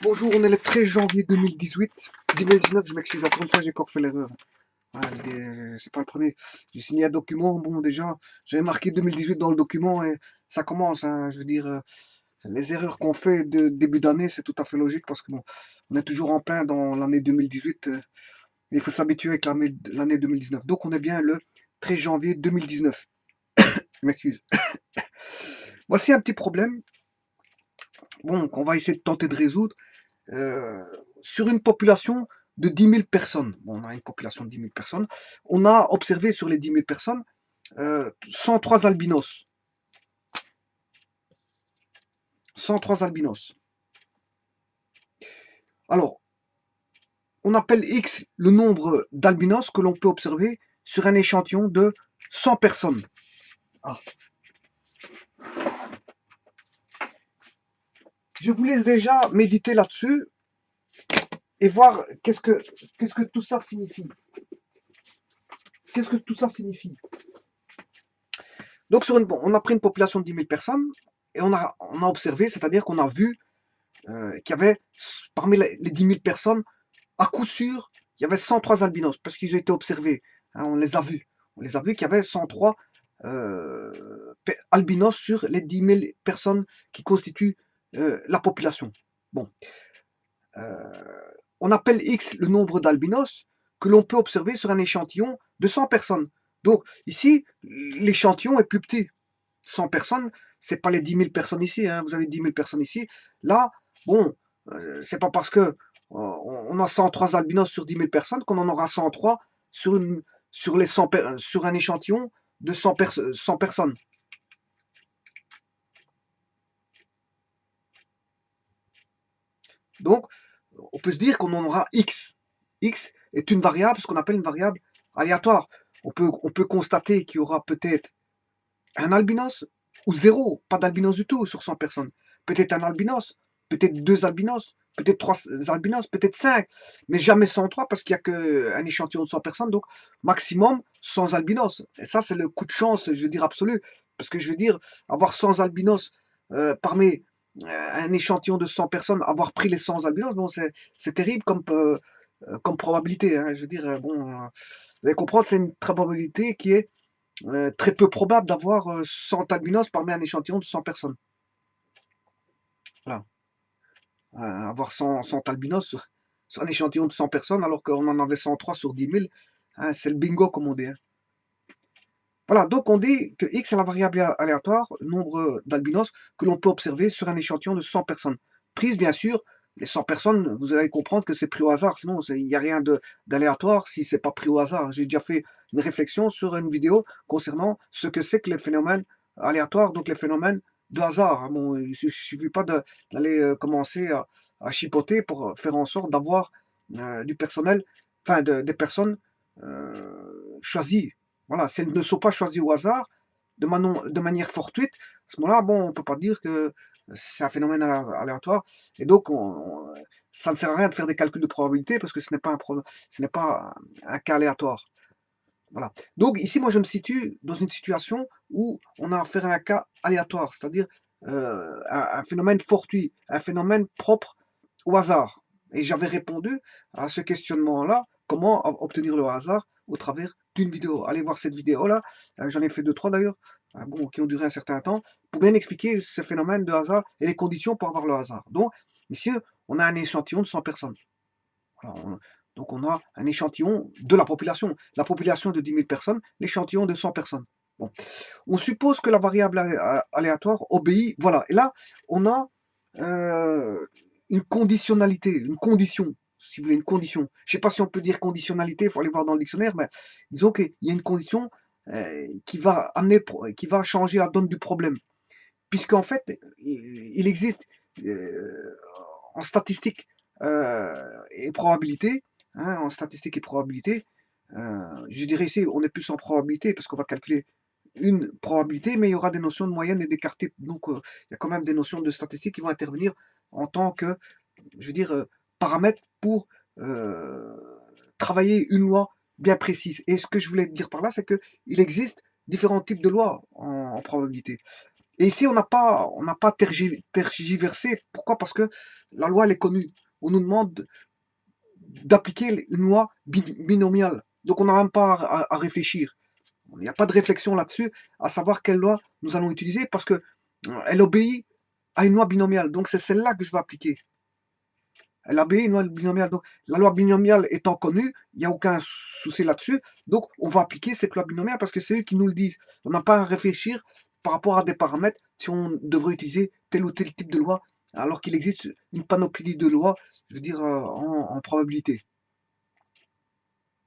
Bonjour, on est le 13 janvier 2018. 2019, je m'excuse, encore une fois, j'ai encore fait l'erreur. Voilà, c'est pas le premier. J'ai signé un document, bon, déjà, j'avais marqué 2018 dans le document et ça commence, hein, je veux dire, les erreurs qu'on fait de début d'année, c'est tout à fait logique parce que bon, on est toujours en plein dans l'année 2018. Il faut s'habituer avec l'année 2019. Donc, on est bien le 13 janvier 2019. Je m'excuse. Voici un petit problème, bon, qu'on va essayer de tenter de résoudre. euh, sur une population de 10 000 personnes, bon, on a une population de 10 000 personnes, on a observé sur les 10 000 personnes 103 albinos. 103 albinos. Alors, on appelle X le nombre d'albinos que l'on peut observer sur un échantillon de 100 personnes. Ah. Je vous laisse déjà méditer là-dessus et voir qu'est-ce que tout ça signifie. Qu'est-ce que tout ça signifie? Donc, on a pris une population de 10 000 personnes et on a observé, c'est-à-dire qu'on a vu qu'il y avait, parmi les 10 000 personnes, à coup sûr, il y avait 103 albinos, parce qu'ils ont été observés. Hein, on les a vus. On les a vus qu'il y avait 103 albinos sur les 10 000 personnes qui constituent la population. Bon. On appelle X le nombre d'albinos que l'on peut observer sur un échantillon de 100 personnes. Donc, ici, l'échantillon est plus petit. 100 personnes, c'est pas les 10 000 personnes ici, hein. Vous avez 10 000 personnes ici. Là, bon, c'est pas parce que on a 103 albinos sur 10 000 personnes qu'on en aura 103 sur un échantillon de 100 personnes. Donc, on peut se dire qu'on en aura X. X est une variable, ce qu'on appelle une variable aléatoire. On peut constater qu'il y aura peut-être un albinos ou zéro, pas d'albinos du tout sur 100 personnes. Peut-être un albinos, peut-être deux albinos, peut-être trois albinos, peut-être 5, mais jamais 103 parce qu'il n'y a qu'un échantillon de 100 personnes, donc maximum 100 albinos. Et ça, c'est le coup de chance, je veux dire, absolu. Parce que je veux dire, avoir 100 albinos parmi un échantillon de 100 personnes, avoir pris les 100 albinos, bon, c'est terrible comme probabilité. Hein. Je veux dire, bon, vous allez comprendre, c'est une probabilité qui est très peu probable d'avoir 100 albinos parmi un échantillon de 100 personnes. Voilà. Avoir 100 albinos sur un échantillon de 100 personnes alors qu'on en avait 103 sur 10 000, hein, c'est le bingo comme on dit. Hein. Voilà, donc on dit que X est la variable aléatoire, le nombre d'albinos que l'on peut observer sur un échantillon de 100 personnes. Prise, bien sûr, les 100 personnes, vous allez comprendre que c'est pris au hasard, sinon il n'y a rien d'aléatoire si c'est pas pris au hasard. J'ai déjà fait une réflexion sur une vidéo concernant ce que c'est que les phénomènes aléatoires, donc les phénomènes de hasard. Bon, il ne suffit pas d'aller commencer à chipoter pour faire en sorte d'avoir du personnel, enfin des personnes choisies. Voilà, si elles ne sont pas choisies au hasard, de manière fortuite, à ce moment-là, bon, on ne peut pas dire que c'est un phénomène aléatoire. Et donc, ça ne sert à rien de faire des calculs de probabilité parce que ce n'est pas un cas aléatoire. Voilà. Donc, ici, moi, je me situe dans une situation où on a affaire à un cas aléatoire, c'est-à-dire un phénomène fortuit, un phénomène propre au hasard. Et j'avais répondu à ce questionnement-là, comment obtenir le hasard au travers d'une vidéo. Allez voir cette vidéo-là, j'en ai fait 2-3 d'ailleurs, bon, qui ont duré un certain temps, pour bien expliquer ce phénomène de hasard et les conditions pour avoir le hasard. Donc, ici, on a un échantillon de 100 personnes. Voilà, donc on a un échantillon de la population de 10 000 personnes, l'échantillon de 100 personnes. Bon. On suppose que la variable aléatoire obéit, voilà, et là, on a une conditionnalité, une condition, si vous voulez, une condition. Je ne sais pas si on peut dire conditionnalité, il faut aller voir dans le dictionnaire, mais disons qu'il y a une condition qui va changer la donne du problème. Puisqu'en fait, il existe en statistique et probabilité, hein, en statistique et probabilité, je dirais ici, on est plus en probabilité parce qu'on va calculer une probabilité, mais il y aura des notions de moyenne et d'écarté. Donc, il y a quand même des notions de statistique qui vont intervenir en tant que, je veux dire, paramètres pour travailler une loi bien précise. Et ce que je voulais dire par là, c'est qu'il existe différents types de lois en probabilité. Et ici, on n'a pas tergiversé. Pourquoi? Parce que la loi, elle est connue. On nous demande d'appliquer une loi binomiale. Donc, on n'a même pas à réfléchir. Il n'y a pas de réflexion là-dessus, à savoir quelle loi nous allons utiliser, parce que elle obéit à une loi binomiale. Donc, c'est celle-là que je vais appliquer. Elle obéit à une loi binomiale. Donc, la loi binomiale étant connue, il n'y a aucun souci là-dessus. Donc, on va appliquer cette loi binomiale parce que c'est eux qui nous le disent. On n'a pas à réfléchir par rapport à des paramètres si on devrait utiliser tel ou tel type de loi, alors qu'il existe une panoplie de lois, je veux dire, en probabilité.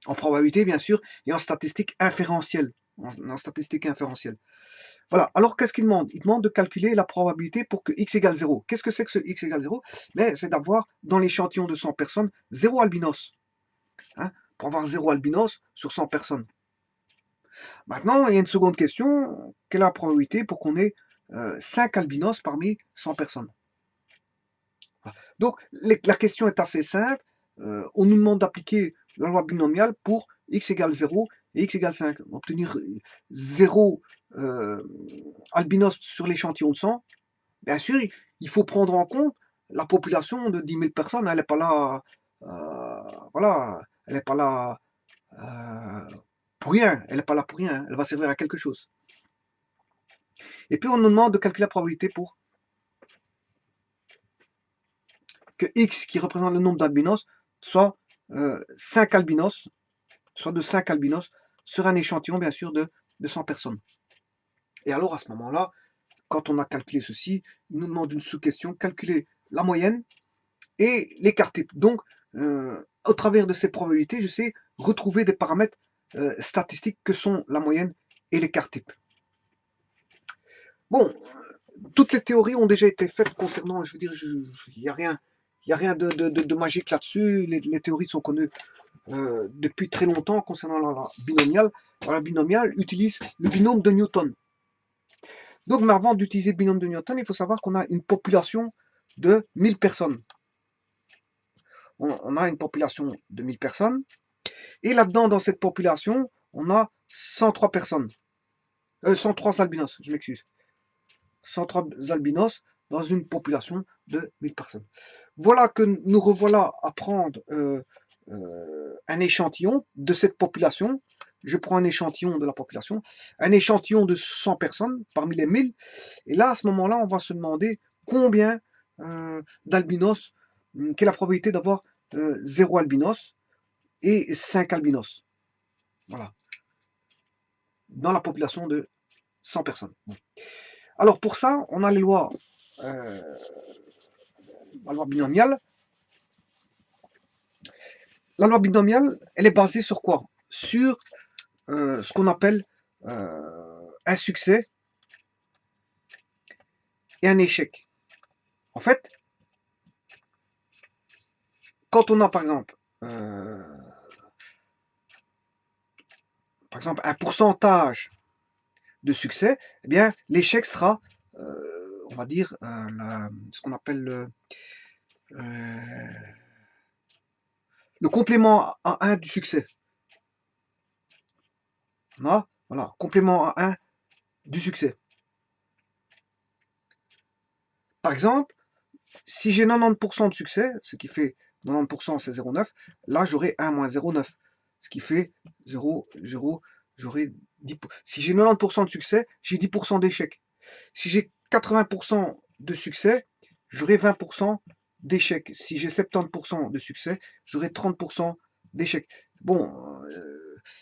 En probabilité, bien sûr, et en statistique inférentielle. En statistique inférentielle. Voilà. Alors, qu'est-ce qu'il demande? Il demande de calculer la probabilité pour que x égale 0. Qu'est-ce que c'est que ce x égale 0? Mais c'est d'avoir, dans l'échantillon de 100 personnes, 0 albinos. Hein, pour avoir 0 albinos sur 100 personnes. Maintenant, il y a une seconde question. Quelle est la probabilité pour qu'on ait 5 albinos parmi 100 personnes? Donc, la question est assez simple. On nous demande d'appliquer la loi binomiale pour x égale 0 et x égale 5. Obtenir 0 albinos sur l'échantillon de 100. Bien sûr, il faut prendre en compte la population de 10 000 personnes. Elle n'est pas là, voilà, elle n'est pas là pour rien. Elle n'est pas là pour rien. Elle va servir à quelque chose. Et puis, on nous demande de calculer la probabilité pour que x, qui représente le nombre d'albinos, soit 5 albinos, soit de 5 albinos sur un échantillon, bien sûr, de 100 personnes. Et alors, à ce moment-là, quand on a calculé ceci, il nous demande une sous-question, calculer la moyenne et l'écart type. Donc, au travers de ces probabilités, je sais retrouver des paramètres statistiques que sont la moyenne et l'écart type. Bon, toutes les théories ont déjà été faites concernant, je veux dire, il n'y a rien de magique là-dessus. Les théories sont connues depuis très longtemps concernant la binomiale. La binomiale utilise le binôme de Newton. Donc, mais avant d'utiliser le binôme de Newton, il faut savoir qu'on a une population de 1000 personnes. On a une population de 1000 personnes. Et là-dedans, dans cette population, on a 103 personnes. 103 albinos, je m'excuse. 103 albinos dans une population de 1000 personnes. Voilà que nous revoilà à prendre un échantillon de cette population. Je prends un échantillon de la population, un échantillon de 100 personnes parmi les 1000. Et là, à ce moment-là, on va se demander combien d'albinos, quelle est la probabilité d'avoir 0 albinos et 5 albinos. Voilà. Dans la population de 100 personnes. Alors pour ça, on a les lois, la loi binomiale. La loi binomiale, elle est basée sur quoi? Sur ce qu'on appelle un succès et un échec. En fait, quand on a par exemple un pourcentage de succès, eh bien l'échec sera, on va dire, ce qu'on appelle le complément à 1 du succès. Voilà, complément à 1 du succès. Par exemple, si j'ai 90% de succès, ce qui fait 90% c'est 0,9, là j'aurai 1 moins 0,9, ce qui fait 0, 0, j'aurai 10. Si j'ai 90% de succès, j'ai 10% d'échec. Si j'ai 80% de succès, j'aurai 20% d'échec. Si j'ai 70% de succès, j'aurai 30% d'échec. Bon,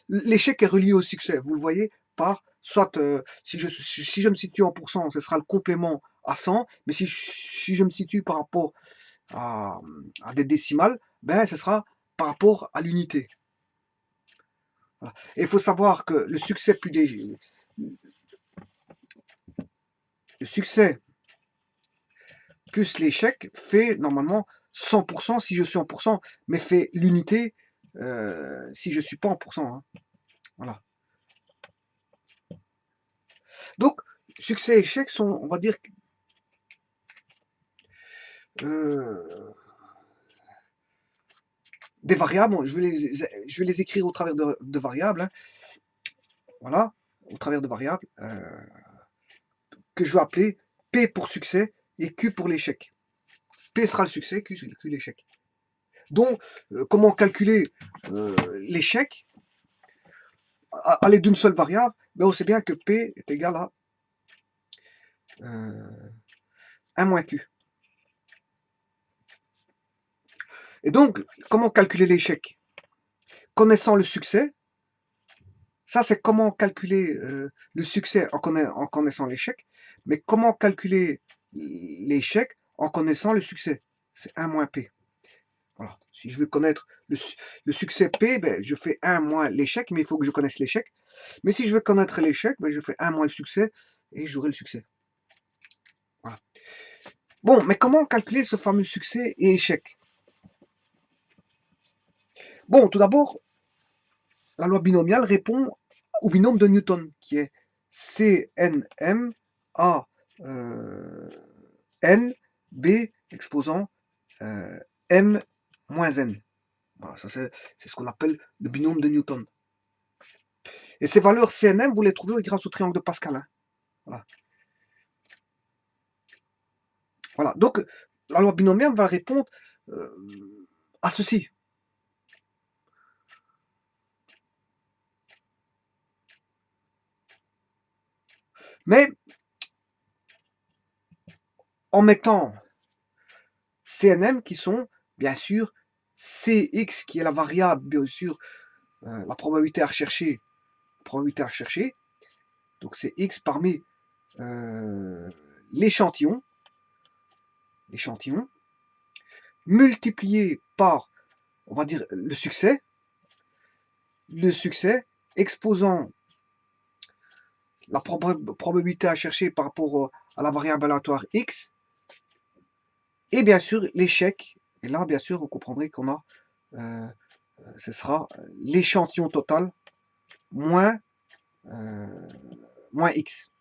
l'échec est relié au succès, vous le voyez, par soit si je me situe en pourcent, ce sera le complément à 100, mais si je me situe par rapport à des décimales, ben ce sera par rapport à l'unité. Voilà. Et il faut savoir que le succès plus l'échec fait normalement 100% si je suis en pourcent, mais fait l'unité si je ne suis pas en pourcent. Hein. Voilà. Donc, succès et échec sont, on va dire, des variables. Je vais les écrire au travers de variables. Hein. Voilà. au travers de variables que je vais appeler P pour succès et Q pour l'échec. P sera le succès, Q l'échec. Donc, comment calculer l'échec à l'aide d'une seule variable? Ben, on sait bien que P est égal à 1 moins Q. Et donc, comment calculer l'échec? Connaissant le succès, ça c'est comment calculer le succès en connaissant l'échec, mais comment calculer l'échec en connaissant le succès? C'est 1 moins P. Voilà. Si je veux connaître le succès P, ben, je fais 1 moins l'échec, mais il faut que je connaisse l'échec. Mais si je veux connaître l'échec, ben, je fais 1 moins le succès et j'aurai le succès. Voilà. Bon, mais comment calculer ce fameux succès et échec? Bon, tout d'abord, la loi binomiale répond au binôme de Newton, qui est CNM A N B exposant M moins N. Voilà, ça c'est ce qu'on appelle le binôme de Newton. Et ces valeurs CNM, vous les trouvez grâce au triangle de Pascal. Hein. Voilà. Voilà. Donc, la loi binomiale va répondre à ceci. Mais en mettant CNM qui sont, bien sûr, Cx qui est la variable, bien sûr, la probabilité à rechercher. Donc c'est X parmi l'échantillon, multiplié par, on va dire, le succès exposant la probabilité à chercher par rapport à la variable aléatoire X, et bien sûr l'échec. Et là, bien sûr, vous comprendrez qu'on a, ce sera l'échantillon total moins X.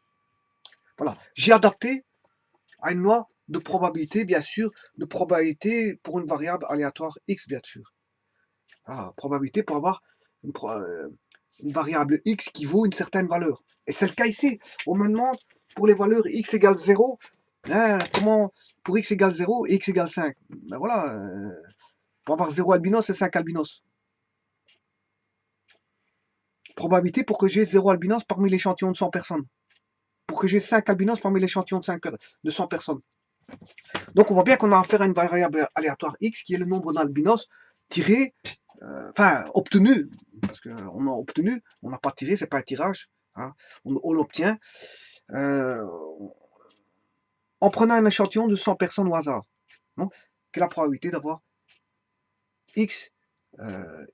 Voilà, j'ai adapté à une loi de probabilité, bien sûr, de probabilité pour une variable aléatoire X, bien sûr. Ah, probabilité pour avoir une variable X qui vaut une certaine valeur. Et c'est le cas ici. On me demande pour les valeurs X égale 0, hein, comment pour X égale 0 et X égale 5. Ben voilà, pour avoir 0 albinos et 5 albinos. Probabilité pour que j'ai 0 albinos parmi l'échantillon de 100 personnes. Pour que j'ai 5 albinos parmi l'échantillon de 100 personnes. Donc on voit bien qu'on a affaire à une variable aléatoire X qui est le nombre d'albinos tiré, obtenu, parce qu'on a obtenu, on n'a pas tiré, c'est pas un tirage, hein, on l'obtient en prenant un échantillon de 100 personnes au hasard. Donc, quelle est la probabilité d'avoir X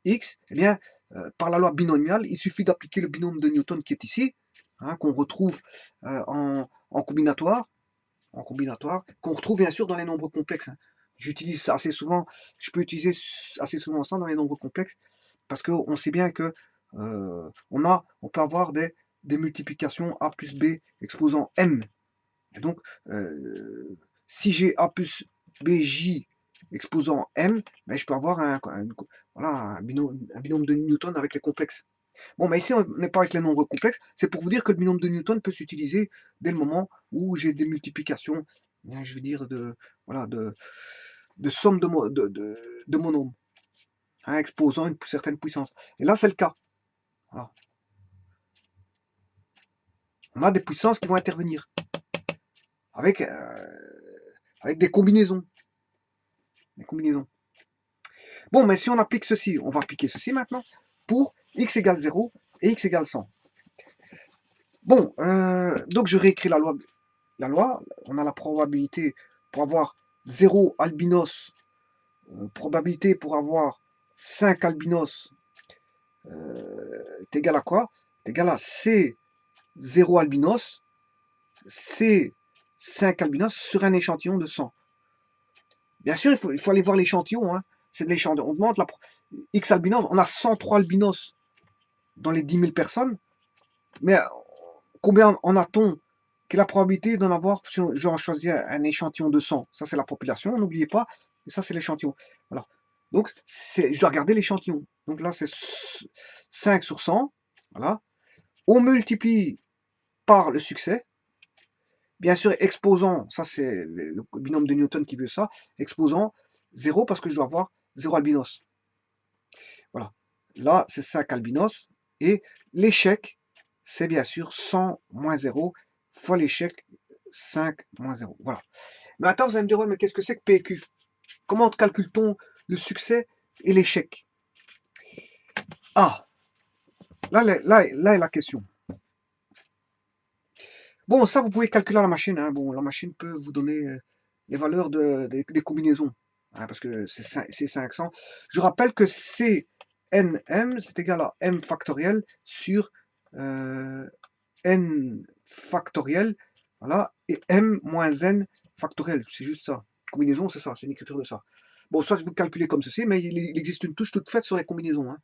X, eh bien, par la loi binomiale, il suffit d'appliquer le binôme de Newton qui est ici, hein, qu'on retrouve en combinatoire, qu'on retrouve bien sûr dans les nombres complexes. Hein. J'utilise assez souvent, je peux utiliser assez souvent ça dans les nombres complexes, parce qu'on sait bien que on peut avoir des multiplications A plus B exposant M. Et donc, si j'ai A plus BJ exposant M, ben, je peux avoir un binôme de Newton avec les complexes. Bon, mais ici, on n'est pas avec les nombres complexes. C'est pour vous dire que le binôme de Newton peut s'utiliser dès le moment où j'ai des multiplications, je veux dire, de somme de monômes, hein, exposant une certaine puissance. Et là, c'est le cas. Voilà. On a des puissances qui vont intervenir avec des combinaisons. Bon, mais si on applique ceci, on va appliquer ceci maintenant, pour x égale 0 et x égale 100. Bon, donc je réécris la loi, on a la probabilité pour avoir 0 albinos, probabilité pour avoir 5 albinos, est égal à quoi? Est égal à C0 albinos, C5 albinos sur un échantillon de 100. Bien sûr, il faut aller voir l'échantillon, hein. C'est de l'échantillon. On demande X albinos, on a 103 albinos dans les 10 000 personnes, mais combien en a-t-on? Quelle est la probabilité d'en avoir si j'en choisis un échantillon de 100? Ça, c'est la population, n'oubliez pas. Et ça, c'est l'échantillon. Voilà. Donc, je dois regarder l'échantillon. Donc là, c'est 5 sur 100. Voilà. On multiplie par le succès. Bien sûr, exposant, ça c'est le binôme de Newton qui veut ça, exposant 0 parce que je dois avoir 0 albinos. Voilà. Là, c'est 5 albinos. Et l'échec, c'est bien sûr 100 moins 0 fois l'échec 5 moins 0. Voilà. Mais attends, vous allez me dire, ouais, mais qu'est-ce que c'est que PQ? Comment calcule-t-on le succès et l'échec? Ah, là est la question. Bon, ça, vous pouvez calculer à la machine. Hein. Bon, la machine peut vous donner les valeurs des combinaisons. Hein, parce que c'est 500. Je rappelle que CNM, c'est égal à M factoriel sur N factoriel. Voilà. Et M moins N factoriel. C'est juste ça. Combinaison, c'est ça. C'est une écriture de ça. Bon, soit je vous calculez comme ceci, mais il existe une touche toute faite sur les combinaisons. Hein.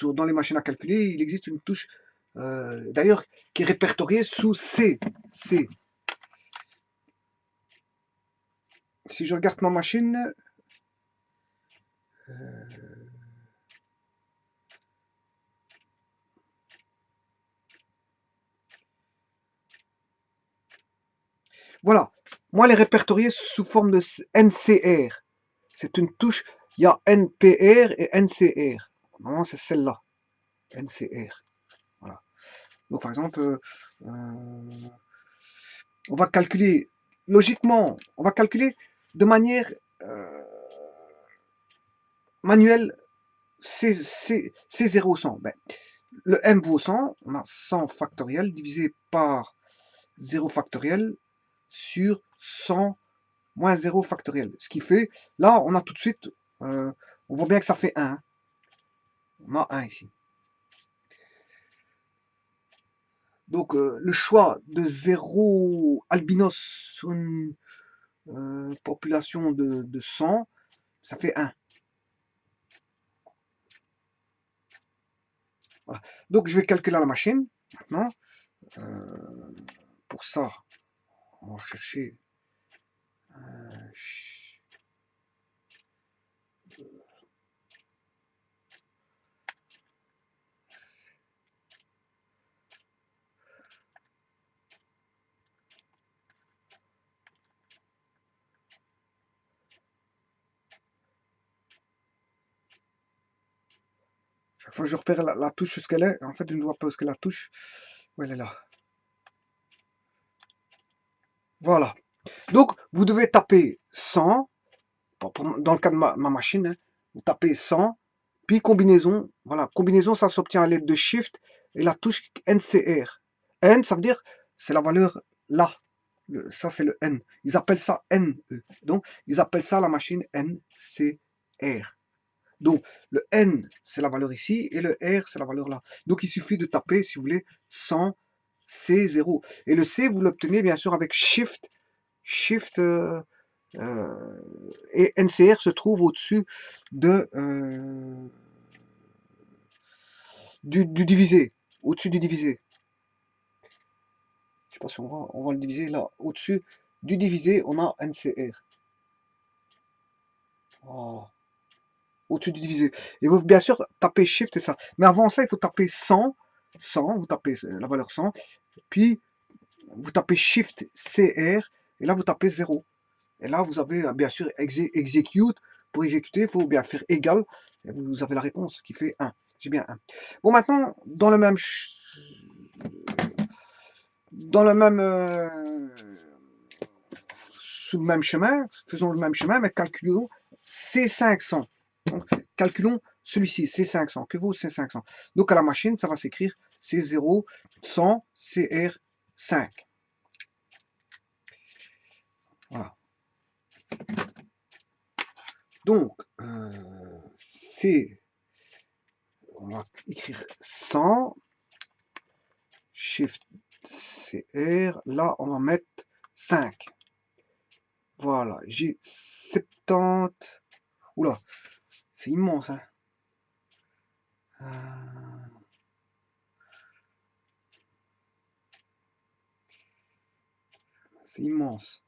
Dans les machines à calculer, il existe une touche, d'ailleurs, qui est répertoriée sous C. C. Si je regarde ma machine, voilà. Moi, elle est répertoriée sous forme de NCR. C'est une touche, il y a NPR et NCR. Normalement, c'est celle-là. NCR. Voilà. Donc, par exemple, on va calculer, logiquement, on va calculer de manière manuelle C0 100. Ben, le M vaut 100, on a 100 factoriel divisé par 0 factoriel sur 100 moins 0 factoriel. Ce qui fait, là, on a tout de suite, on voit bien que ça fait 1. On a 1 ici. Donc, le choix de 0 albinos sur une population de 100, ça fait 1. Voilà. Donc, je vais calculer à la machine, maintenant. Pour ça, on va chercher chaque fois je repère la touche ce qu'elle est. En fait, je ne vois pas où est-ce qu'est la touche. Où elle est là. Voilà. Donc, vous devez taper 100. Dans le cas de ma machine, hein, vous tapez 100. Puis combinaison. Voilà. Combinaison, ça s'obtient à l'aide de Shift et la touche NCR. N, ça veut dire, c'est la valeur là. Ça, c'est le N. Ils appellent ça N. Donc, ils appellent ça la machine NCR. Donc, le N, c'est la valeur ici, et le R, c'est la valeur là. Donc, il suffit de taper, si vous voulez, 100 C0. Et le C, vous l'obtenez bien sûr avec Shift. Shift et NCR se trouve au-dessus de du divisé. Au-dessus du divisé. Je sais pas si on va le diviser là. Au-dessus du divisé, on a NCR. Voilà. Au-dessus du divisé. Et vous, bien sûr, tapez Shift et ça. Mais avant ça, il faut taper 100. 100, vous tapez la valeur 100. Puis, vous tapez Shift CR. Et là, vous tapez 0. Et là, vous avez, bien sûr, Execute. Pour exécuter, il faut bien faire égal. Et vous avez la réponse qui fait 1. J'ai bien 1. Bon, maintenant, dans le même... sous le même chemin, faisons le même chemin, mais calculons C500. Donc, calculons celui-ci, C500. Que vaut C500? Donc, à la machine, ça va s'écrire C0, 100, CR5. Voilà. Donc, on va écrire 100, Shift CR. Là, on va mettre 5. Voilà, j'ai 70. Oula, c'est immense, hein. C'est immense.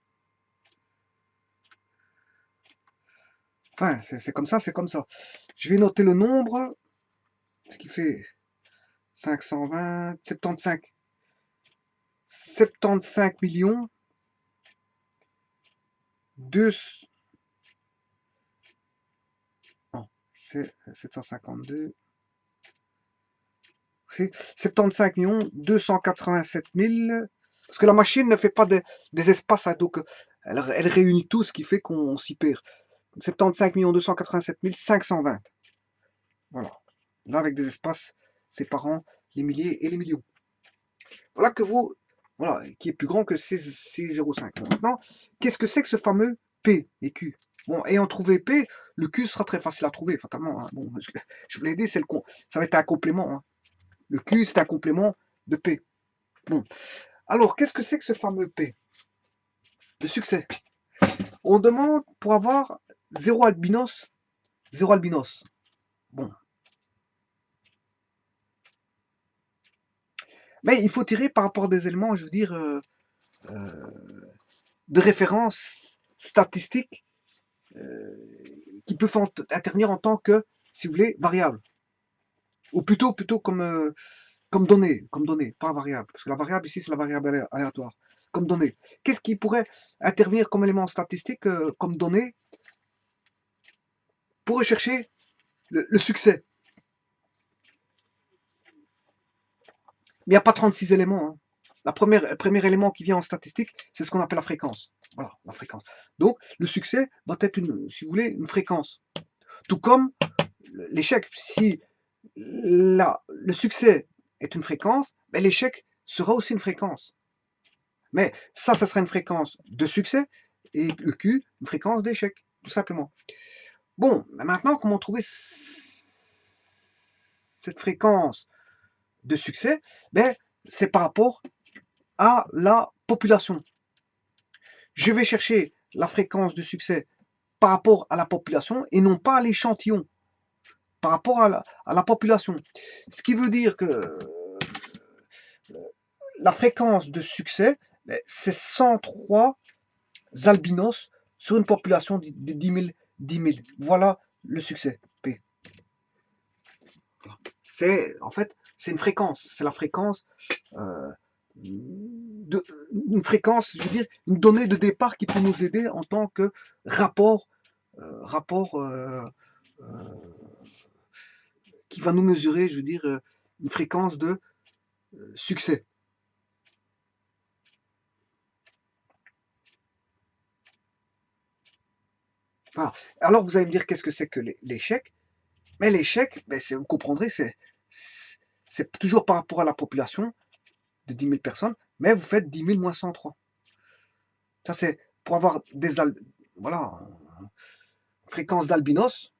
Enfin, c'est comme ça, c'est comme ça. Je vais noter le nombre, ce qui fait 520, 75. 75 millions, 2, non, c'est 752, c'est 75 millions, 287 000, parce que la machine ne fait pas des espaces, hein, donc elle réunit tout, ce qui fait qu'on s'y perd. 75 287 520. Voilà. Là, avec des espaces séparant les milliers et les millions. Voilà que vous, voilà, qui est plus grand que 6,05. Bon, maintenant, qu'est-ce que c'est que ce fameux P et Q? Bon, ayant trouvé P, le Q sera très facile à trouver, fatalement. Hein. Bon, je vous l'ai dit, ça va être un complément. Hein. Le Q, c'est un complément de P. Bon. Alors, qu'est-ce que c'est que ce fameux P? Le succès. On demande pour avoir 0 albinos, 0 albinos. Bon. Mais il faut tirer par rapport à des éléments, je veux dire, de référence statistique qui peuvent intervenir en tant que, si vous voulez, variable. Ou plutôt comme donnée, pas variable. Parce que la variable ici, c'est la variable aléatoire. Comme donnée. Qu'est-ce qui pourrait intervenir comme élément statistique, comme donnée, pour rechercher le succès? Mais il n'y a pas 36 éléments. Hein. Le premier élément qui vient en statistique, c'est ce qu'on appelle la fréquence. Voilà, la fréquence. Donc, le succès va être, si vous voulez, une fréquence. Tout comme l'échec. Si le succès est une fréquence, ben l'échec sera aussi une fréquence. Mais ça sera une fréquence de succès, et le Q, une fréquence d'échec, tout simplement. Bon, maintenant, comment trouver cette fréquence de succès? Ben, c'est par rapport à la population. Je vais chercher la fréquence de succès par rapport à la population et non pas à l'échantillon, par rapport à la population. Ce qui veut dire que la fréquence de succès, c'est 103 albinos sur une population de 10 000. 10 000. Voilà le succès P. En fait, c'est une fréquence. C'est la fréquence une fréquence, je veux dire, une donnée de départ qui peut nous aider en tant que rapport, qui va nous mesurer, je veux dire, une fréquence de succès. Voilà. Alors vous allez me dire qu'est-ce que c'est que l'échec? Mais l'échec, vous comprendrez, c'est toujours par rapport à la population de 10 000 personnes, mais vous faites 10 000 moins 103. Ça c'est pour avoir des voilà, fréquence d'albinos,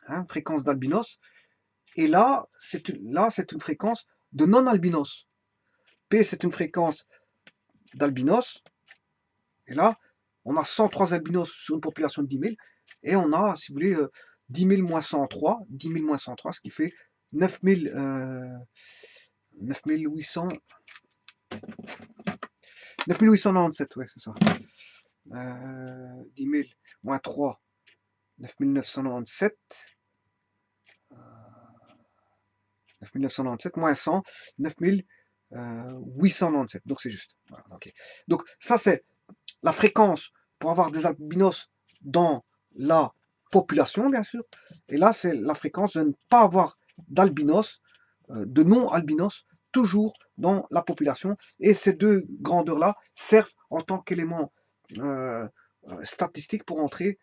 hein, fréquence d'albinos. Et là, c'est une fréquence de non-albinos. P, c'est une fréquence d'albinos. Et là, on a 103 albinos sur une population de 10 000. Et on a, si vous voulez, 10 000 moins 103, 10 000 moins 103, ce qui fait 9 800, 9897, ouais, c'est ça. 10 000 moins 3, 9 997. 9997 moins 100, 9897. Donc c'est juste. Voilà, okay. Donc ça c'est la fréquence pour avoir des albinos dans la population, bien sûr. Et là c'est la fréquence de ne pas avoir d'albinos, de non-albinos, toujours dans la population. Et ces deux grandeurs-là servent en tant qu'élément statistique pour entrer.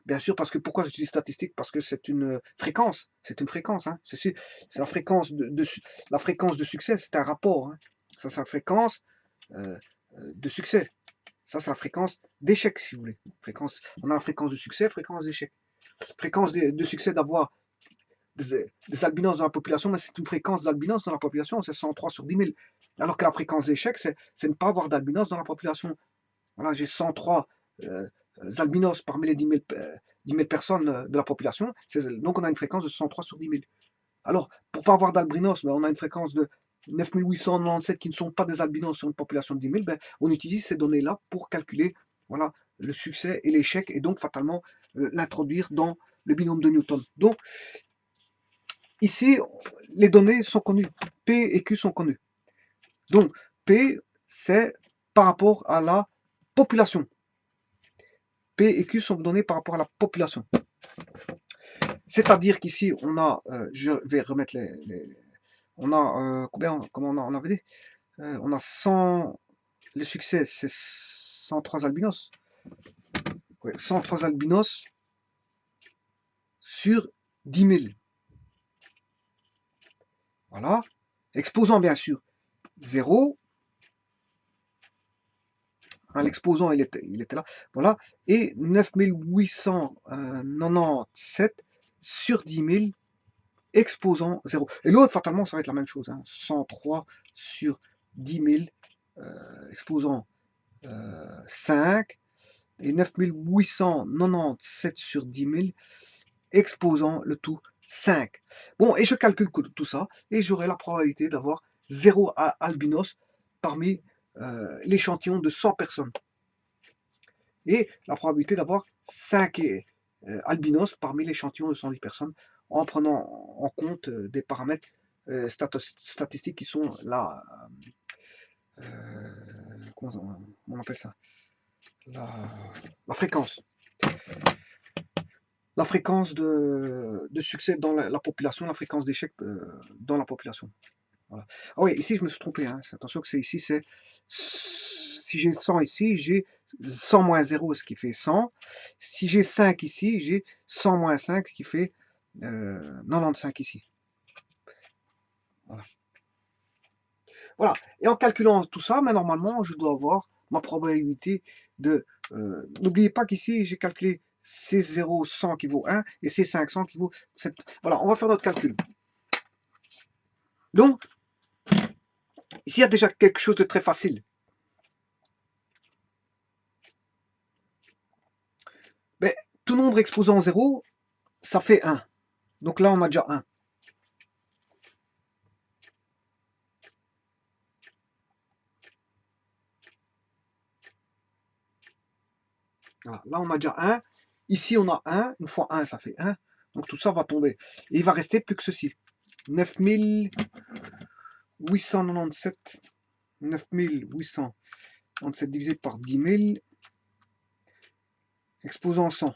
Bien sûr, parce que pourquoi je dis statistique? Parce que c'est une fréquence, hein. C'est la fréquence la fréquence de succès, c'est un rapport. Hein. Ça, c'est la fréquence de succès. Ça, c'est la fréquence d'échec, si vous voulez. On a la fréquence de succès, fréquence d'échec. Fréquence de succès d'avoir des albinos dans la population, mais c'est une fréquence d'albinos dans la population, c'est 103 sur 10 000. Alors que la fréquence d'échec, c'est ne pas avoir d'albinos dans la population. Voilà, j'ai 103 albinos parmi les 10 000 personnes de la population. Donc on a une fréquence de 103 sur 10 000. Alors, pour ne pas avoir d'albinos, on a une fréquence de 9 897 qui ne sont pas des albinos sur une population de 10 000. On utilise ces données-là pour calculer voilà, le succès et l'échec et donc fatalement l'introduire dans le binôme de Newton. Donc, ici, les données sont connues. P et Q sont connues. Donc, P, c'est par rapport à la population. P et Q sont donnés par rapport à la population. C'est-à-dire qu'ici, on a, je vais remettre on a, comment on avait dit on a 100, le succès, c'est 103 albinos. Ouais, 103 albinos sur 10 000. Voilà. Exposant, bien sûr, 0. Hein, l'exposant, il était là. Voilà. Et 9897 sur 10 000, exposant 0. Et l'autre, fatalement, ça va être la même chose. Hein. 103 sur 10 000, exposant 5. Et 9897 sur 10 000, exposant le tout 5. Bon, et je calcule tout ça, et j'aurai la probabilité d'avoir 0 albinos parmi l'échantillon de 100 personnes. Et la probabilité d'avoir 5 albinos parmi l'échantillon de 110 personnes, en prenant en compte des paramètres statistiques qui sont là. Comment on appelle ça, la fréquence. La fréquence de succès dans la population, la fréquence d'échec dans la population. Voilà. Ah oui, ici je me suis trompé. Hein. Attention que c'est ici, c'est si j'ai 100 ici, j'ai 100 moins 0, ce qui fait 100. Si j'ai 5 ici, j'ai 100 moins 5, ce qui fait 95 ici. Voilà. Voilà. Et en calculant tout ça, mais normalement, je dois avoir ma probabilité de... N'oubliez pas qu'ici, j'ai calculé C0 100 qui vaut 1 et C500 qui vaut 7. Voilà, on va faire notre calcul. Donc, ici, il y a déjà quelque chose de très facile. Mais tout nombre exposant 0, ça fait 1. Donc là, on a déjà 1. Voilà, là, on a déjà 1. Ici, on a 1. Une fois 1, ça fait 1. Donc tout ça va tomber. Et il va rester plus que ceci. 9897. 9897 divisé par 10 000. Exposant 100.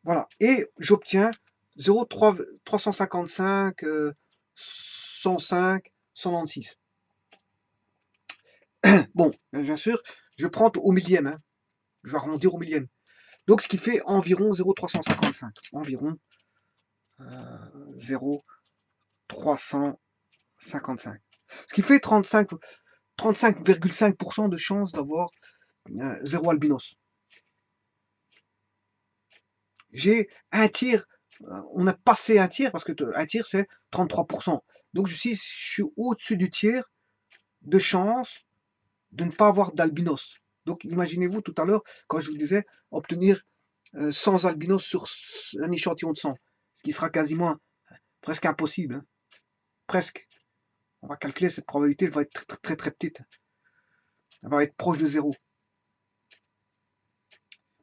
Voilà. Et j'obtiens 0,355, 105, 196. Bon, bien sûr, je prends au millième. Hein. Je vais arrondir au millième. Donc, ce qui fait environ 0,355. Environ 0,355. Ce qui fait 35,5% de chance d'avoir 0 albinos. J'ai un tiers, on a passé un tiers, parce que un tiers c'est 33%. Donc je suis au-dessus du tiers de chance de ne pas avoir d'albinos. Donc imaginez-vous tout à l'heure, quand je vous disais obtenir 100 albinos sur un échantillon de 100, ce qui sera quasiment presque impossible. Hein. Presque. On va calculer cette probabilité, elle va être très très, très petite. Elle va être proche de 0.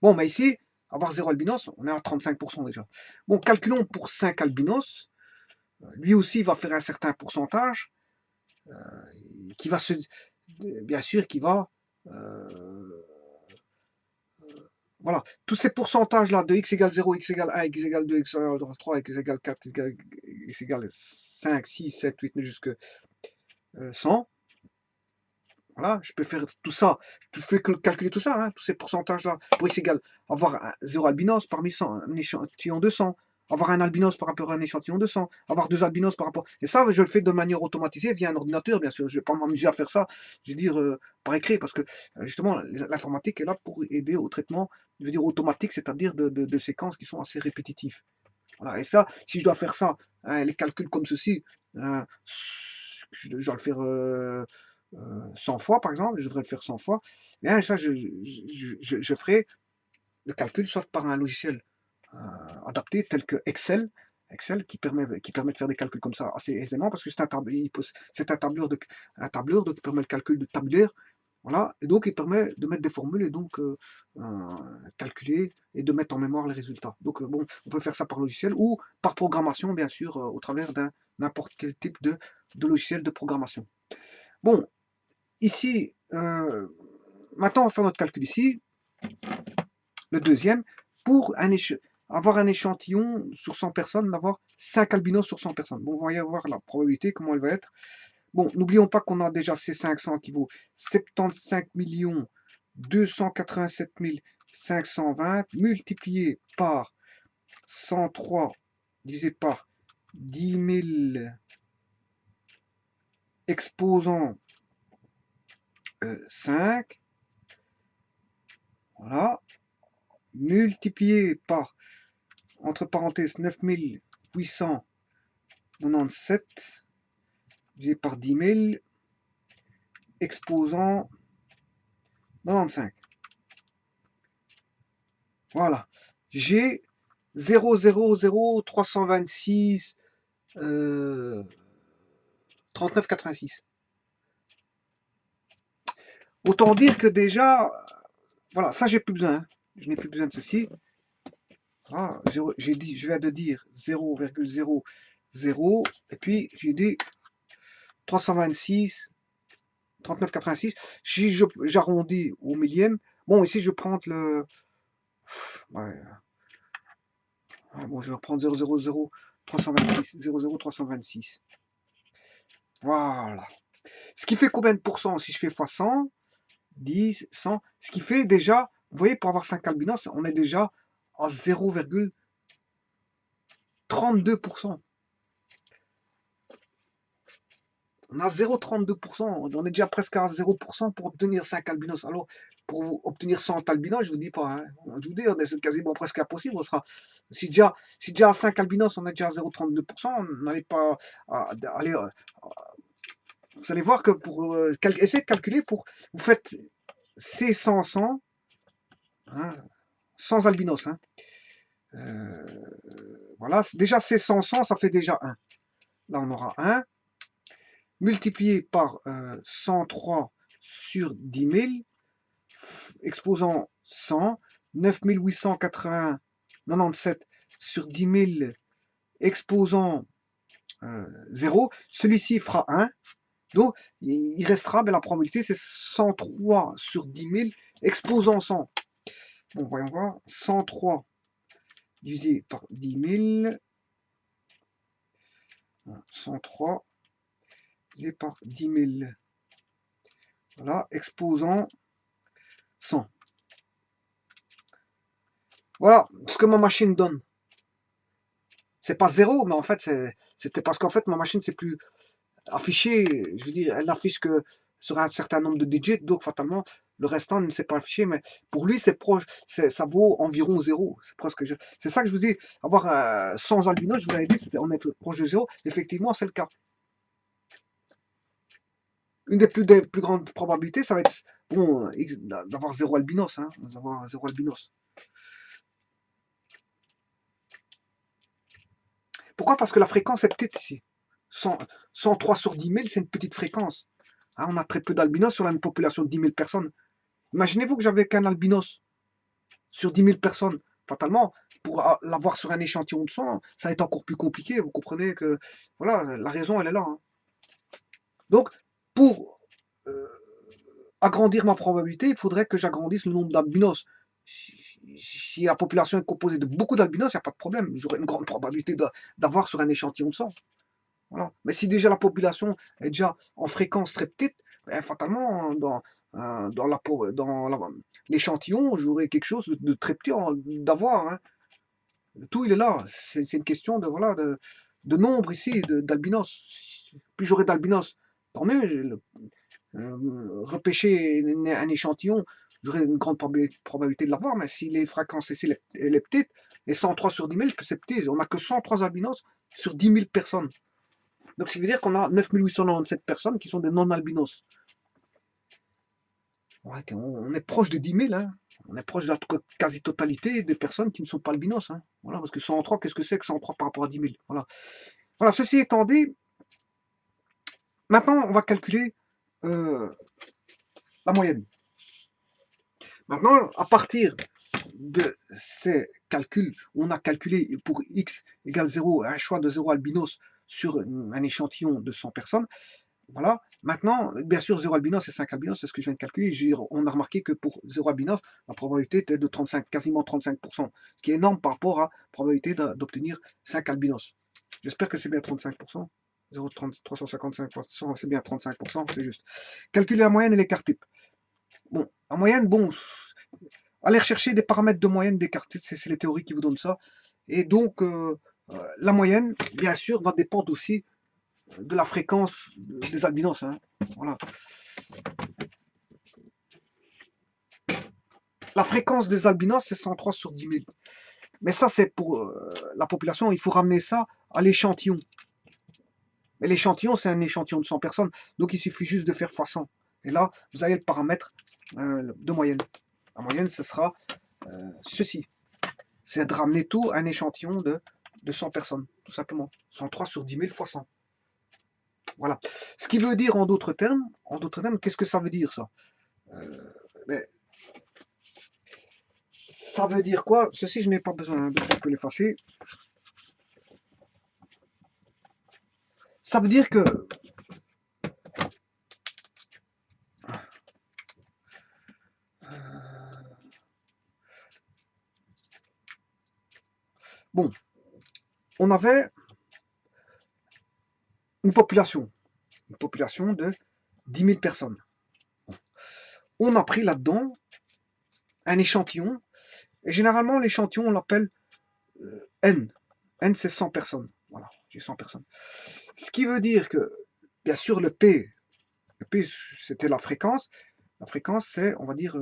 Bon, mais ici, avoir 0 albinos, on est à 35% déjà. Bon, calculons pour 5 albinos. Lui aussi va faire un certain pourcentage qui va se, bien sûr, qui va voilà, tous ces pourcentages-là de x égale 0, x égale 1, x égale 2, x égale 3, x égale 4, x égale 5, 6, 7, 8, 9 jusqu'à 100. Voilà, je peux faire tout ça. Je fais calculer tout ça, hein, tous ces pourcentages-là. Pour x égale avoir 0 albinos parmi 100, un échantillon de 100. Avoir un albinos par rapport à un échantillon de 100, avoir 2 albinos par rapport... Et ça, je le fais de manière automatisée via un ordinateur, bien sûr. Je ne vais pas m'amuser à faire ça, je veux dire, par écrit, parce que justement, l'informatique est là pour aider au traitement, je veux dire, automatique, c'est-à-dire de séquences qui sont assez répétitives. Voilà. Et ça, si je dois faire ça, hein, les calculs comme ceci, je dois le faire 100 fois, par exemple, je devrais le faire 100 fois. Et ça, je ferai le calcul soit par un logiciel adapté tel que Excel qui permet de faire des calculs comme ça assez aisément parce que c'est un tableur, donc qui permet le calcul de tabulaire Voilà, et donc il permet de mettre des formules et donc calculer et de mettre en mémoire les résultats. Donc bon, on peut faire ça par logiciel ou par programmation, bien sûr, au travers d'un n'importe quel type de logiciel de programmation. Bon, ici, maintenant on va faire notre calcul ici, le deuxième, pour avoir un échantillon sur 100 personnes, d'avoir 5 albinos sur 100 personnes. Bon, on va y avoir la probabilité, comment elle va être. Bon, n'oublions pas qu'on a déjà C500 qui vaut 75 287 520 multiplié par 103 divisé par 10 000 exposant 5. Voilà. Multiplié par, entre parenthèses, 9897 divisé par 10 000 exposant 95. Voilà. J'ai 0,00326 39,86. Autant dire que déjà, voilà, ça j'ai plus besoin. Hein. Je n'ai plus besoin de ceci. Ah, j'ai dit, je viens de dire 0,00 et puis j'ai dit 326, 39,86. Si j'arrondis au millième, bon ici je prends le, ouais, bon je vais prendre 0,00326. Voilà. Ce qui fait combien de pourcents si je fais fois 100, 10, 100, ce qui fait déjà, vous voyez, pour avoir 5 albinos, on est déjà à 0,32%. On a 0,32%, on est déjà presque à 0% pour obtenir 5 albinos. Alors, pour obtenir 100 albinos, je vous dis pas, hein, je vous dis, c'est quasiment presque impossible. On sera, si déjà à 5 albinos, on est déjà à 0,32%, on n'allait pas aller. Vous allez voir que pour essayer de calculer, vous faites C100, hein, sans albinos. Hein. Voilà, déjà C100, ça fait déjà 1. Là, on aura 1. Multiplié par 103 sur 10 000, exposant 100, 9897 sur 10 000, exposant 0. Celui-ci fera 1. Donc, il restera, mais la probabilité, c'est 103 sur 10 000, exposant 100. Bon, voyons voir. 103 divisé par 10 000. 103 divisé par 10 000. Voilà, exposant 100. Voilà ce que ma machine donne. C'est pas 0, mais en fait, c'était parce qu'en fait, ma machine, c'est plus affiché. Je veux dire, elle n'affiche que sur un certain nombre de digits, donc fatalement, le restant ne s'est pas affiché, mais pour lui, c'est proche, ça vaut environ 0. C'est ça que je vous dis, avoir 100 albinos, je vous l'avais dit, on est proche de 0. Effectivement, c'est le cas. Une des plus grandes probabilités, ça va être bon, d'avoir 0 albinos, hein, d'avoir 0 albinos. Pourquoi? Parce que la fréquence est petite ici. 103 sur 10 000, c'est une petite fréquence. Hein, on a très peu d'albinos sur une population de 10 000 personnes. Imaginez-vous que j'avais qu'un albinos sur 10 000 personnes. Fatalement, pour l'avoir sur un échantillon de 100, ça va être encore plus compliqué. Vous comprenez que voilà, la raison, elle est là. Hein. Donc, pour agrandir ma probabilité, il faudrait que j'agrandisse le nombre d'albinos. Si la population est composée de beaucoup d'albinos, il n'y a pas de problème. J'aurai une grande probabilité d'avoir sur un échantillon de 100. Voilà. Mais si déjà la population est déjà en fréquence très petite, ben, fatalement, dans l'échantillon, j'aurai quelque chose de très petit d'avoir. Hein. Tout, il est là. C'est une question voilà, de nombre ici, d'albinos. Plus j'aurai d'albinos, tant mieux. Repêcher un échantillon, j'aurai une grande probabilité de l'avoir, mais si les fréquences ici, elle est petite, et 103 sur 10 000, c'est petit. On n'a que 103 albinos sur 10 000 personnes. Donc, ça veut dire qu'on a 9897 personnes qui sont des non-albinos. Ouais, on est proche de 10 000, hein. On est proche de la quasi-totalité des personnes qui ne sont pas albinos. Hein. Voilà, parce que 103, qu'est-ce que c'est que 103 par rapport à 10 000? Voilà. Voilà, ceci étant dit, maintenant, on va calculer la moyenne. Maintenant, à partir de ces calculs, on a calculé pour x égale 0, un choix de 0 albinos sur un échantillon de 100 personnes. Voilà. Maintenant, bien sûr, 0 albinos et 5 albinos, c'est ce que je viens de calculer. On a remarqué que pour 0 albinos, la probabilité était de 35, quasiment 35%, ce qui est énorme par rapport à la probabilité d'obtenir 5 albinos. J'espère que c'est bien 35%. 0,355%, c'est bien 35%, c'est juste. Calculer la moyenne et l'écart type. Bon, en moyenne, bon, allez rechercher des paramètres de moyenne d'écart type, c'est les théories qui vous donnent ça. Et donc, la moyenne, bien sûr, va dépendre aussi de la fréquence des albinos. Hein. Voilà. La fréquence des albinos, c'est 103 sur 10 000. Mais ça, c'est pour la population. Il faut ramener ça à l'échantillon. Mais l'échantillon, c'est un échantillon de 100 personnes. Donc, il suffit juste de faire x 100. Et là, vous avez le paramètre de moyenne. La moyenne, ce sera ceci. C'est de ramener tout à un échantillon de 100 personnes, tout simplement. 103 sur 10 000 x 100. Voilà. Ce qui veut dire en d'autres termes, qu'est-ce que ça veut dire ça ça veut dire quoi? Ceci, je n'ai pas besoin de l'effacer. Ça veut dire que bon, on avait une population de 10 000 personnes. On a pris là-dedans un échantillon, et généralement l'échantillon on l'appelle N. N c'est 100 personnes. Voilà, j'ai 100 personnes. Ce qui veut dire que, bien sûr, le P c'était la fréquence. La fréquence c'est, on va dire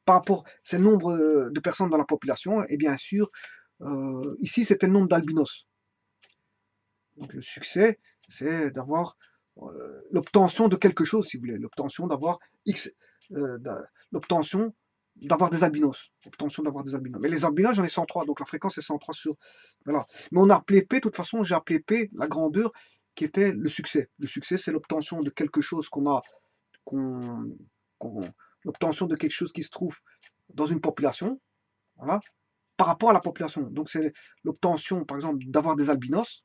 par rapport, c'est le nombre de personnes dans la population, et bien sûr, ici c'était le nombre d'albinos. Donc le succès, c'est d'avoir l'obtention de quelque chose, si vous voulez, l'obtention d'avoir X, l'obtention d'avoir des albinos, Mais les albinos, j'en ai 103, donc la fréquence est 103 sur, voilà. Mais on a appelé P, de toute façon, j'ai appelé P la grandeur qui était le succès. Le succès, c'est l'obtention de quelque chose l'obtention de quelque chose qui se trouve dans une population, voilà, par rapport à la population. Donc c'est l'obtention, par exemple, d'avoir des albinos,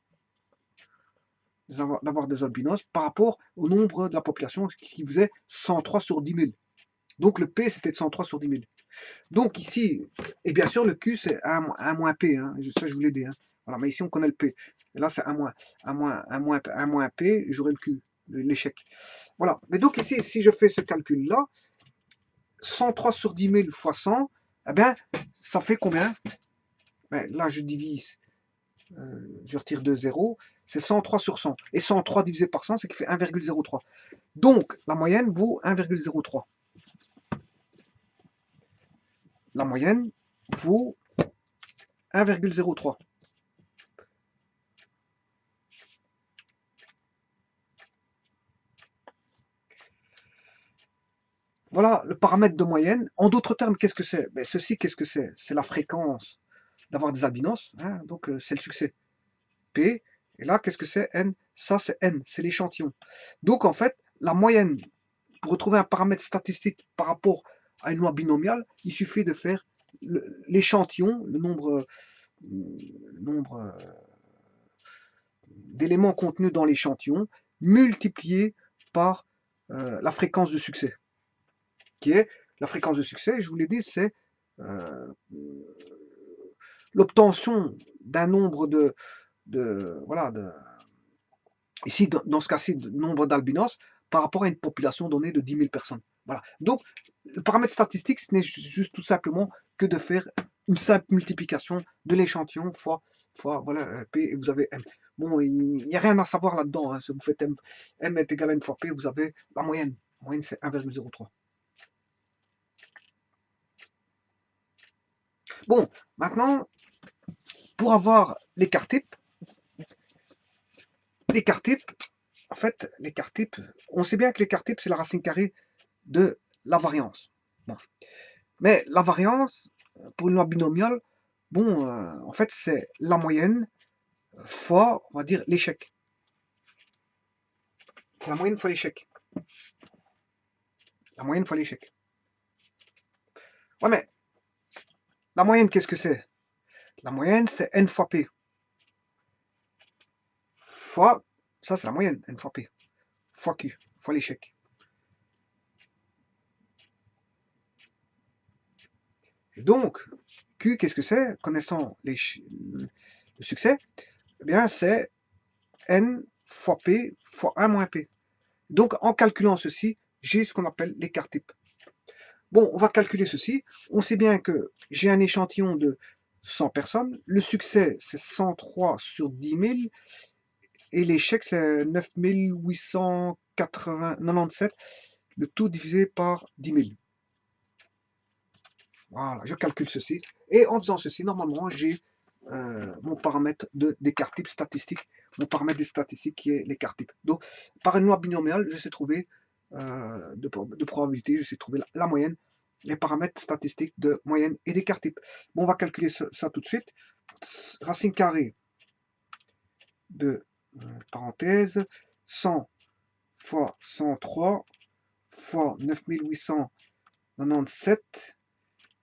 par rapport au nombre de la population, qui faisait 103 sur 10 000. Donc le P, c'était de 103 sur 10 000. Donc ici, et bien sûr, le Q, c'est 1 moins P. Hein, ça, je vous l'ai dit. Hein. Voilà, mais ici, on connaît le P. Et là, c'est 1 moins P, j'aurai le Q, l'échec. Voilà. Mais donc ici, si je fais ce calcul-là, 103 sur 10 000 fois 100, eh bien, ça fait combien? Ben, là, je divise, je retire 2 zéros, c'est 103 sur 100. Et 103 divisé par 100, c'est qui fait 1,03. Donc, la moyenne vaut 1,03. La moyenne vaut 1,03. Voilà le paramètre de moyenne. En d'autres termes, qu'est-ce que c'est? Ben, ceci, qu'est-ce que c'est? C'est la fréquence d'avoir des albinos. Hein, donc, c'est le succès. P. Et là, qu'est-ce que c'est? N. Ça, c'est N. C'est l'échantillon. Donc, en fait, la moyenne, pour retrouver un paramètre statistique par rapport à une loi binomiale, il suffit de faire l'échantillon, le nombre d'éléments contenus dans l'échantillon, multiplié par la fréquence de succès. Qui est la fréquence de succès, je vous l'ai dit, c'est l'obtention d'un nombre ici dans ce cas-ci, nombre d'albinos par rapport à une population donnée de 10 000 personnes. Voilà. Donc, le paramètre statistique, ce n'est juste tout simplement que de faire une simple multiplication de l'échantillon fois voilà, P, et vous avez M. Bon, il n'y a rien à savoir là-dedans. Hein. Si vous faites M est égal à N fois P, vous avez la moyenne. La moyenne, c'est 1,03. Bon, maintenant, pour avoir l'écart type, en fait, l'écart type, on sait bien que l'écart type, c'est la racine carrée de la variance. Bon. Mais la variance, pour une loi binomiale, bon, en fait, c'est la moyenne fois, on va dire, l'échec. C'est la moyenne fois l'échec. La moyenne fois l'échec. Ouais, mais la moyenne, qu'est-ce que c'est? La moyenne, c'est n fois p. Fois, ça c'est la moyenne, n fois p. Fois q, fois l'échec. Et donc, q, qu'est-ce que c'est? Connaissant le succès, eh bien, c'est n fois p fois 1 moins p. Donc, en calculant ceci, j'ai ce qu'on appelle l'écart type. Bon, on va calculer ceci. On sait bien que j'ai un échantillon de 100 personnes. Le succès, c'est 103 sur 10 000. Et l'échec, c'est 9 897. Le tout divisé par 10 000. Voilà, je calcule ceci. Et en faisant ceci, normalement, j'ai mon paramètre d'écart type statistique. Mon paramètre des statistiques qui est l'écart type. Donc, par une loi binomiale, je sais trouver de probabilité, je sais trouver la moyenne, les paramètres statistiques de moyenne et d'écart type. Bon, on va calculer ça tout de suite. Racine carrée de parenthèse 100 fois 103 fois 9897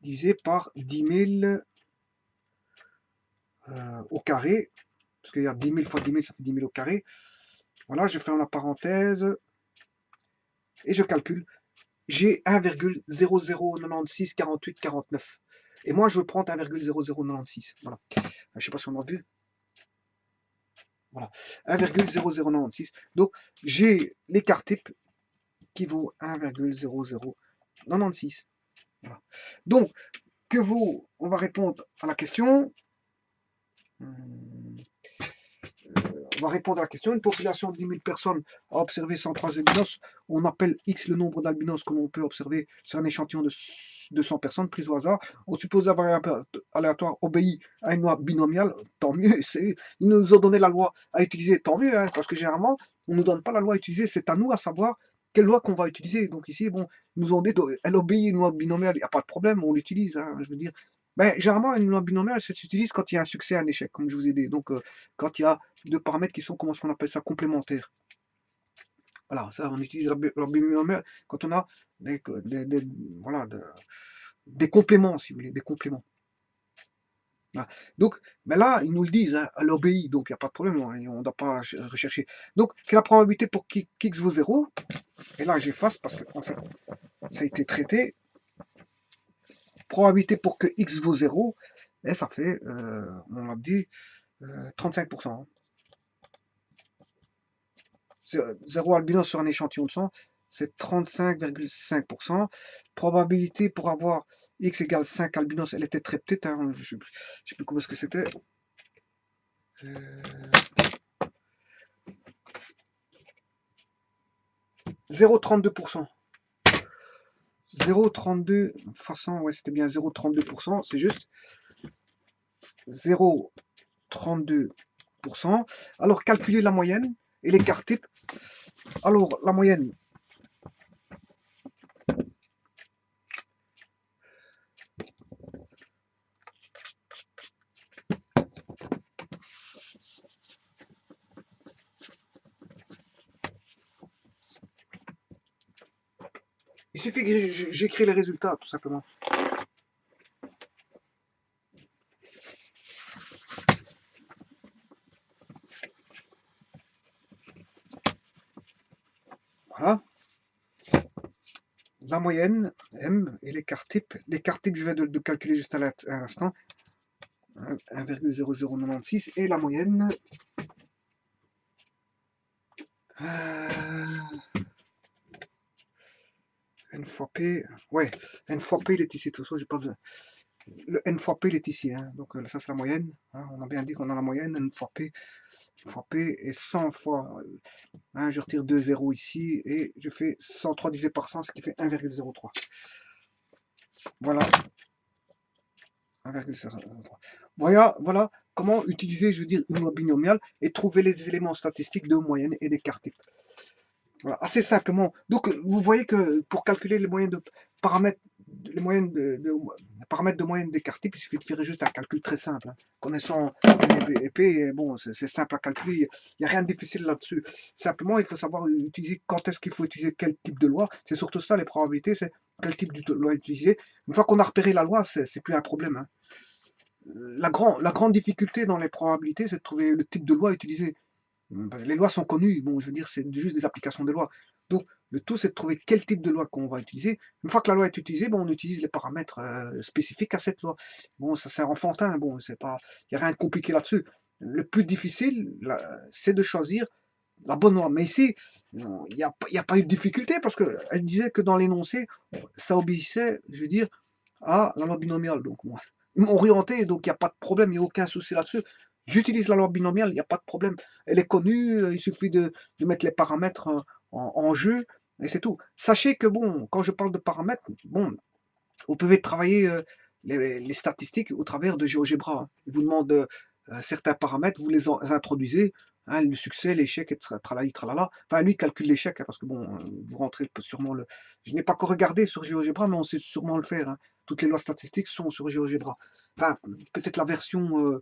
divisé par 10 000 au carré, parce qu'il y a 10 000 fois 10 000, ça fait 10 000 au carré. Voilà, je ferme la parenthèse et je calcule. J'ai 1,00964849. Et moi, je prends 1,0096. Voilà. Je ne sais pas si on a vu. Voilà. 1,0096. Donc, j'ai l'écart type qui vaut 1,0096. Voilà. Donc, que vaut, on va répondre à la question. On va répondre à la question. Une population de 10 000 personnes a observé 103 albinos. On appelle X le nombre d'albinos que l'on peut observer sur un échantillon de 100 personnes prises au hasard. On suppose la variable aléatoire obéit à une loi binomiale. Tant mieux. Ils nous ont donné la loi à utiliser. Tant mieux, hein, parce que généralement, on ne nous donne pas la loi à utiliser. C'est à nous à savoir quelle loi qu'on va utiliser. Donc ici, bon, ils nous ont dit elle obéit à une loi binomiale. Il n'y a pas de problème, on l'utilise. Hein, je veux dire. Ben, généralement, une loi binomiale, ça s'utilise quand il y a un succès et un échec, comme je vous ai dit. Donc, quand il y a deux paramètres qui sont, comment est-ce qu'on appelle ça, complémentaires. Voilà, ça, on utilise la binomiale quand on a voilà, des compléments, si vous voulez, des compléments. Voilà. Donc, mais là, ils nous le disent, hein, elle obéit, donc il n'y a pas de problème, on ne doit pas rechercher. Donc, quelle est la probabilité pour qu'X vaut 0? Et là, j'efface parce que, en fait, ça a été traité. Probabilité pour que X vaut 0, et ça fait, on a dit, 35%. 0 albinos sur un échantillon de sang, c'est 35,5%. Probabilité pour avoir X égale 5 albinos, elle était très petite, hein, je ne sais plus comment est-ce que c'était. 0,32%. 0,32, façon, ouais, c'était bien 0,32%, c'est juste 0,32%. Alors, calculer la moyenne et l'écart type. Alors, la moyenne. Il suffit que j'écris les résultats, tout simplement. Voilà. La moyenne, M, et l'écart type. L'écart type, je vais de calculer juste à l'instant. 1,0096. Et la moyenne. N fois P. Ouais, N fois P, il est ici. De toute façon, j'ai pas besoin. Le N fois P, il est ici. Hein. Donc, ça, c'est la moyenne. Hein. On a bien dit qu'on a la moyenne. N fois P. Fois P et 100 fois. Hein, je retire 2 zéros ici. Et je fais 103 divisé par 100, ce qui fait 1,03. Voilà. 1,03. Voilà comment utiliser, je veux dire, une loi binomiale et trouver les éléments statistiques de moyenne et d'écart type. Voilà, assez simplement. Donc, vous voyez que pour calculer les moyens de paramètres les moyennes les paramètres de moyenne des cartes types, il suffit de faire juste un calcul très simple, hein. Connaissant NBP, bon, c'est simple à calculer, il n'y a rien de difficile là-dessus. Simplement, il faut savoir utiliser quand est-ce qu'il faut utiliser quel type de loi. C'est surtout ça, les probabilités, c'est quel type de loi utiliser. Une fois qu'on a repéré la loi, c'est plus un problème, hein. La grande difficulté dans les probabilités, c'est de trouver le type de loi utilisé. Les lois sont connues, bon, je veux dire, c'est juste des applications de lois. Donc, le tout, c'est de trouver quel type de loi qu'on va utiliser. Une fois que la loi est utilisée, bon, on utilise les paramètres spécifiques à cette loi. Bon, ça c'est enfantin, bon, c'est pas, il n'y a rien de compliqué là-dessus. Le plus difficile, c'est de choisir la bonne loi. Mais ici, il n'y a pas eu de difficulté parce qu'elle disait que dans l'énoncé, ça obéissait, je veux dire, à la loi binomiale. Donc, moi, orienté, donc il n'y a pas de problème, il n'y a aucun souci là-dessus. J'utilise la loi binomiale, il n'y a pas de problème. Elle est connue, il suffit de mettre les paramètres en jeu, et c'est tout. Sachez que, bon, quand je parle de paramètres, bon, vous pouvez travailler les statistiques au travers de GeoGebra, hein. Il vous demande certains paramètres, vous les introduisez, hein, le succès, l'échec, et tralala, tralala. Enfin, lui, il calcule l'échec, hein, parce que bon, vous rentrez sûrement le. Je n'ai pas encore regardé sur GeoGebra, mais on sait sûrement le faire, hein. Toutes les lois statistiques sont sur GeoGebra. Enfin, peut-être la version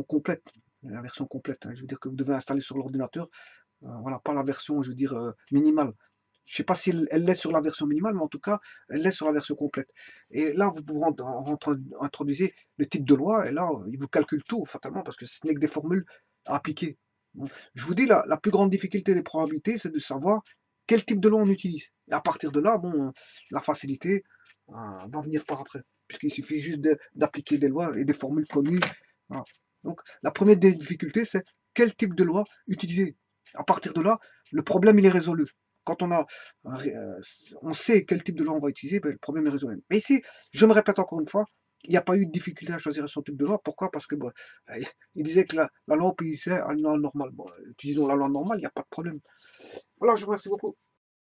complète. La version complète, hein. Je veux dire que vous devez installer sur l'ordinateur. Voilà, pas la version, je veux dire, minimale. Je ne sais pas si elle l'est sur la version minimale, mais en tout cas, elle l'est sur la version complète. Et là, vous pouvez introduire le type de loi, et là, il vous calcule tout, fatalement, parce que ce n'est que des formules à appliquer. Bon. Je vous dis, la plus grande difficulté des probabilités, c'est de savoir quel type de loi on utilise. Et à partir de là, bon, la facilité va venir par après, puisqu'il suffit juste d'appliquer des lois et des formules connues. Voilà. Donc, la première des difficultés, c'est quel type de loi utiliser. À partir de là, le problème, il est résolu. Quand on sait quel type de loi on va utiliser, ben, le problème est résolu. Mais ici, je me répète encore une fois, il n'y a pas eu de difficulté à choisir son type de loi. Pourquoi? Parce que bon, il disait que la loi obéissait à une loi normale. Bon, utilisons la loi normale, il n'y a pas de problème. Voilà, je vous remercie beaucoup.